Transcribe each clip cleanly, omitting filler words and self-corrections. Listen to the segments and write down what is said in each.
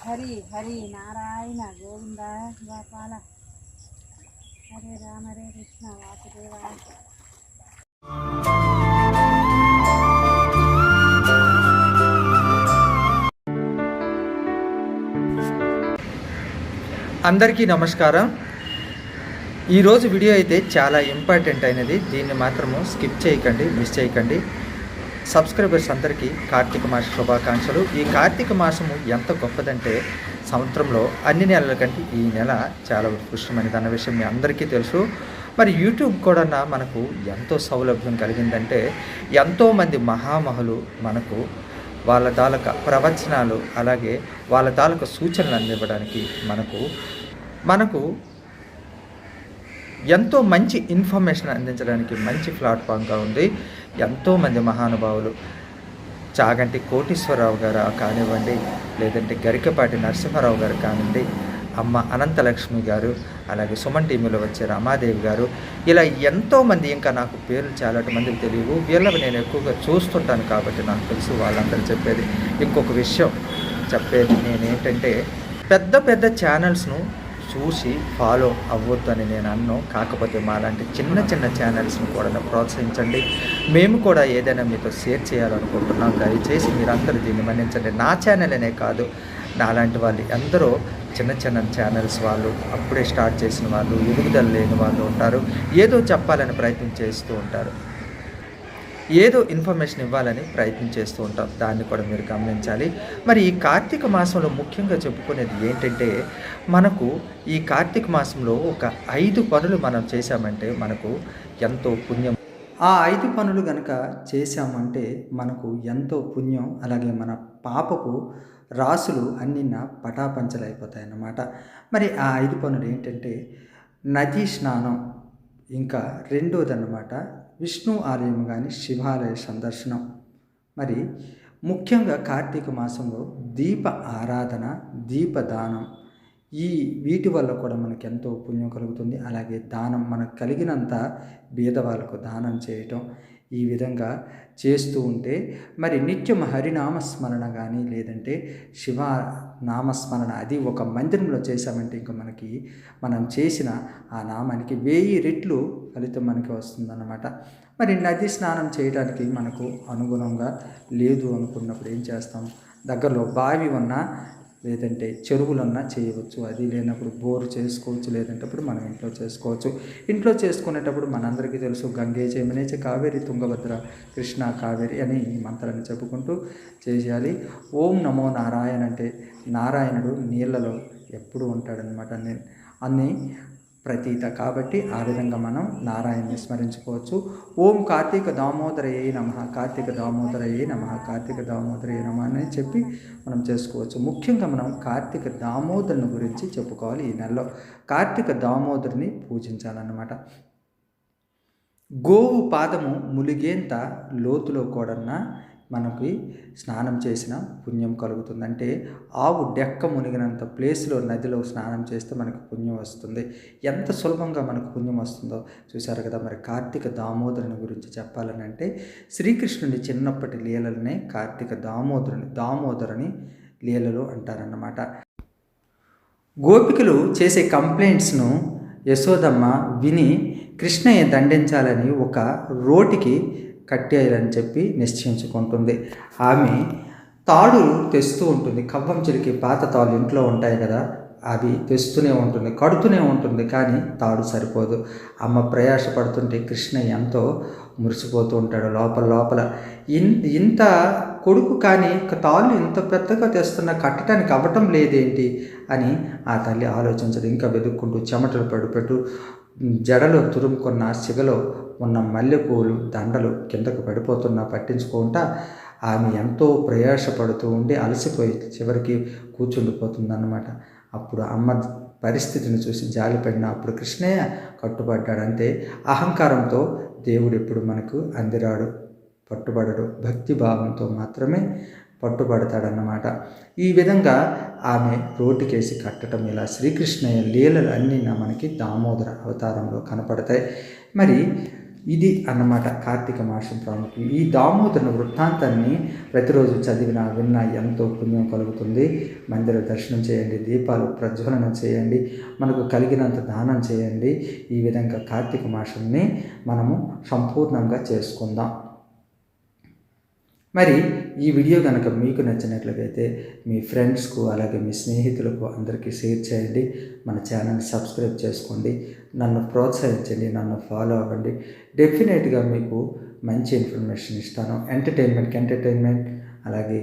హరి హరి నారాయణ గోవింద గోపాల హరే రామ హరే కృష్ణ వాసుదేవ. అందరికీ నమస్కారం. ఈరోజు వీడియో అయితే చాలా ఇంపార్టెంట్ అయినది. దీన్ని మాత్రము స్కిప్ చేయకండి, మిస్ చేయకండి. సబ్స్క్రైబర్స్ అందరికీ కార్తీక మాస శుభాకాంక్షలు. ఈ కార్తీక మాసము ఎంత గొప్పదంటే సంవత్సరంలో అన్ని నెలల కంటే ఈ నెల చాలా ఉత్కృష్టమైనది అన్న విషయం మీ అందరికీ తెలుసు. మరి యూట్యూబ్ కూడా మనకు ఎంతో సౌలభ్యం కలిగిందంటే ఎంతోమంది మహామహులు మనకు వాళ్ళ తాలూకా ప్రవచనాలు అలాగే వాళ్ళ తాలూకా సూచనలు అందివ్వడానికి మనకు ఎంతో మంచి ఇన్ఫర్మేషన్ అందించడానికి మంచి ప్లాట్ఫామ్గా ఉంది. ఎంతోమంది మహానుభావులు చాగంటి కోటీశ్వరరావు గారు కానివ్వండి, లేదంటే గరికపాటి నరసింహారావు గారు కానివ్వండి, అమ్మ అనంతలక్ష్మి గారు, అలాగే సుమన్ టీవీలో వచ్చే రమాదేవి గారు, ఇలా ఎంతోమంది, ఇంకా నాకు పేర్లు చాలా మందికి తెలియవు. వీళ్ళవి నేను ఎక్కువగా చూస్తుంటాను కాబట్టి నాకు తెలుసు వాళ్ళందరూ చెప్పేది. ఇంకొక విషయం చెప్పేది నేనేంటంటే పెద్ద పెద్ద ఛానల్స్ను చూసి ఫాలో అవ్వద్దని నేను అన్నాను. కాకపోతే మాలాంటి చిన్న చిన్న ఛానల్స్ని కూడా ప్రోత్సహించండి. మేము కూడా ఏదైనా మీతో షేర్ చేయాలనుకుంటున్నాం. దయచేసి మీరందరూ దీన్ని మన్నించండి. నా ఛానల్ అనే కాదు, నాలాంటి వాళ్ళు ఎందరో చిన్న చిన్న ఛానల్స్ వాళ్ళు, అప్పుడే స్టార్ట్ చేసిన వాళ్ళు, ఎదుగుదల లేని వాళ్ళు ఉంటారు. ఏదో చెప్పాలని ప్రయత్నం చేస్తూ ఉంటారు, ఏదో ఇన్ఫర్మేషన్ ఇవ్వాలని ప్రయత్నం చేస్తూ ఉంటాం. దాన్ని కూడా మీరు గమనించాలి. మరి ఈ కార్తీక మాసంలో ముఖ్యంగా చెప్పుకునేది ఏంటంటే మనకు ఈ కార్తీక మాసంలో ఒక 5 పనులు మనం చేశామంటే మనకు ఎంతో పుణ్యం. ఆ 5 పనులు కనుక చేశామంటే మనకు ఎంతో పుణ్యం, అలాగే మన పాపపు రాసులు అన్నీ పటాపంచలైపోతాయి అన్నమాట. మరి ఆ 5 పనులు ఏంటంటే నదీ స్నానం, ఇంకా రెండోదన్నమాట విష్ణు ఆలయం కానీ శివాలయ సందర్శనం. మరి ముఖ్యంగా కార్తీక మాసంలో దీప ఆరాధన, దీపదానం, వీటి వల్ల కూడా మనకు ఎంతో పుణ్యం కలుగుతుంది. అలాగే దానం, మనకు కలిగినంత బీదవాళ్ళకు దానం చేయటం, ఈ విధంగా చేస్తూ ఉంటే మరి నిత్యం హరినామస్మరణ కానీ లేదంటే శివ నామస్మరణ, అది ఒక మందిరంలో చేశామంటే ఇంకా మనం చేసిన ఆ నామానికి 1000 రెట్లు ఫలితం మనకి వస్తుందన్నమాట. మరి నది స్నానం చేయడానికి మనకు అనుగుణంగా లేదు అనుకున్నప్పుడు ఏం చేస్తాం? దగ్గరలో బావి ఉన్నా లేదంటే చెరువులన్నా చేయవచ్చు. అది లేనప్పుడు బోరు చేసుకోవచ్చు, లేదంటే మనం ఇంట్లో చేసుకోవచ్చు. ఇంట్లో చేసుకునేటప్పుడు మనందరికీ తెలుసు, గంగే జమునే కావేరి తుంగభద్ర కృష్ణ కావేరి అని ఈ మంత్రాన్ని చెప్పుకుంటూ చేయాలి. ఓం నమో నారాయణ అంటే నారాయణుడు నీళ్ళలో ఎప్పుడు ఉంటాడనమాట, అన్ని ప్రతీత కాబట్టి ఆ విధంగా మనం నారాయణని స్మరించుకోవచ్చు. ఓం కార్తీక దామోదరయే నమః, కార్తీక దామోదరయే నమః, కార్తీక దామోదరయే నమః అని చెప్పి మనం చేసుకోవచ్చు. ముఖ్యంగా మనం కార్తీక దామోదరుని గురించి చెప్పుకోవాలి. ఈ నెలలో కార్తీక దామోదరుని పూజించాలన్నమాట. గోవు పాదము ములిగేంత లోతులో కూడా మనకి స్నానం చేసిన పుణ్యం కలుగుతుంది. అంటే ఆవు డెక్క మునిగినంత ప్లేస్లో నదిలో స్నానం చేస్తే మనకు పుణ్యం వస్తుంది. ఎంత సులభంగా మనకు పుణ్యం వస్తుందో చూశారు కదా. మరి కార్తీక దామోదరుని గురించి చెప్పాలని అంటే శ్రీకృష్ణుని చిన్నప్పటి లీలలనే కార్తీక దామోదరుని లీలలు అంటారన్నమాట. గోపికలు చేసే కంప్లైంట్స్ను యశోదమ్మ విని కృష్ణయ్య దండించాలని ఒక రోటికి కట్టేయాలని చెప్పి నిశ్చయించుకుంటుంది. ఆమె తాడు తెస్తూ ఉంటుంది. కవ్వం చిలికి పాత తాళ్ళు ఇంట్లో ఉంటాయి కదా, అవి తెస్తూనే ఉంటుంది, కడుతూనే ఉంటుంది, కానీ తాడు సరిపోదు. అమ్మ ప్రయాసపడుతుంటే కృష్ణయ్య ఎంతో మురిసిపోతూ ఉంటాడు లోపల. ఇంత కొడుకు కానీ తాళ్ళు ఇంత పెద్దగా తెస్తున్నా కట్టడానికి అవ్వటం లేదేంటి అని ఆ తల్లి ఆలోచించదు. ఇంకా వెతుక్కుంటూ చెమటలు పడిపెట్టు జడలో తురుముకున్న సిగలో ఉన్న మల్లెపూలు దండలు కిందకు పడిపోతున్నా పట్టించుకుంటా ఆమె ఎంతో ప్రయాసపడుతూ ఉండి అలసిపోయి చివరికి కూర్చుండిపోతుందన్నమాట. అప్పుడు అమ్మ పరిస్థితిని చూసి జాలిపడిన అప్పుడు కృష్ణయ్య కట్టుబడ్డాడు. అంతే అహంకారంతో దేవుడు ఎప్పుడు మనకు అందిరాడు, పట్టుబడడు, భక్తి భావంతో మాత్రమే పట్టుబడతాడన్నమాట. ఈ విధంగా ఆమె రోటికేసి కట్టడం, ఇలా శ్రీకృష్ణయ్య లీలలు అన్నీ మనకి దామోదర అవతారంలో కనపడతాయి. మరి ఇది అన్నమాట కార్తీక మాసం ప్రాముఖ్యం. ఈ దామోదర వృత్తాంతాన్ని ప్రతిరోజు చదివినా విన్నా ఎంతో పుణ్యం కలుగుతుంది. మందిర దర్శనం చేయండి, దీపాలు ప్రజ్వలన చేయండి, మనకు కలిగినంత దానం చేయండి. ఈ విధంగా కార్తీక మాసంని మనము సంపూర్ణంగా చేసుకుందాం. మరి ఈ వీడియో కనుక మీకు నచ్చినట్లయితే మీ ఫ్రెండ్స్కు అలాగే మీ స్నేహితులకు అందరికీ షేర్ చేయండి. మన ఛానల్ని సబ్స్క్రైబ్ చేసుకోండి, నన్ను ప్రోత్సహించండి, నన్ను ఫాలో అవ్వండి. డెఫినెట్గా మీకు మంచి ఇన్ఫర్మేషన్ ఇస్తాను. ఎంటర్టైన్మెంట్ అలాగే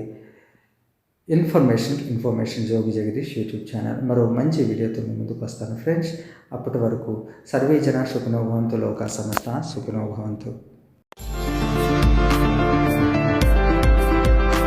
ఇన్ఫర్మేషన్ జోగి జగదీష్ యూట్యూబ్ ఛానల్. మరో మంచి వీడియోతో మీ ముందుకు వస్తాను ఫ్రెండ్స్. అప్పటి వరకు సర్వే జన సుఖినో భవంతు, లోకా సమస్త సుఖినో భవంతు.